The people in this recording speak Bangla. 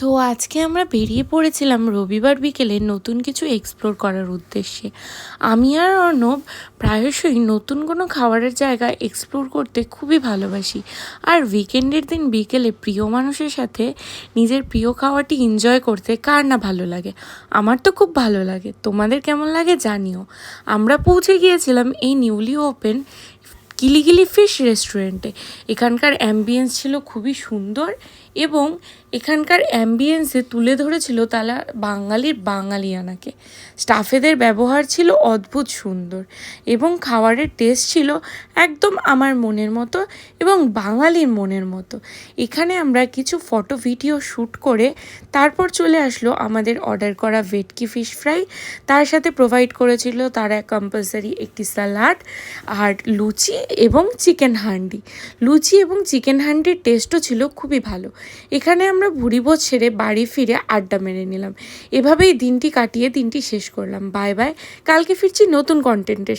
তো আজকে আমরা বেরিয়ে পড়েছিলাম রবিবার বিকেলে নতুন কিছু এক্সপ্লোর করার উদ্দেশ্যে। আমি আর অর্ণব প্রায়শই নতুন কোনো খাবারের জায়গা এক্সপ্লোর করতে খুবই ভালোবাসি। আর উইকেন্ডের দিন বিকেলে প্রিয় মানুষের সাথে নিজের প্রিয় খাওয়াটি এনজয় করতে কার না ভালো লাগে। আমার তো খুব ভালো লাগে, তোমাদের কেমন লাগে জানিও। আমরা পৌঁছে গিয়েছিলাম এই নিউলি ওপেন কিলিকিলি ফিশ রেস্টুরেন্টে। এখানকার অ্যাম্বিয়েন্স ছিল খুবই সুন্দর এবং এখানকার অ্যাম্বিয়েন্সে তুলে ধরেছিল তারা বাঙালির বাঙালিয়ানাকে। স্টাফেদের ব্যবহার ছিল অদ্ভুত সুন্দর এবং খাবারের টেস্ট ছিল একদম আমার মনের মতো এবং বাঙালির মনের মতো। এখানে আমরা কিছু ফটো ভিডিও শ্যুট করে তারপর চলে আসলো আমাদের অর্ডার করা ভেটকি ফিশ ফ্রাই। তার সাথে প্রোভাইড করেছিল তারা কম্পালসারি একটি স্যালাড আর লুচি এবং চিকেন হান্ডি। লুচি এবং চিকেন হান্ডির টেস্টও ছিল খুবই ভালো। এখানে আমরা ভুরিভোজ ছেড়ে বাড়ি ফিরে আড্ডা মেরে নিলাম। এভাবেই দিনটি কাটিয়ে দিনটি শেষ করলাম। বাই বাই, কালকে ফিরছি নতুন কন্টেন্টের।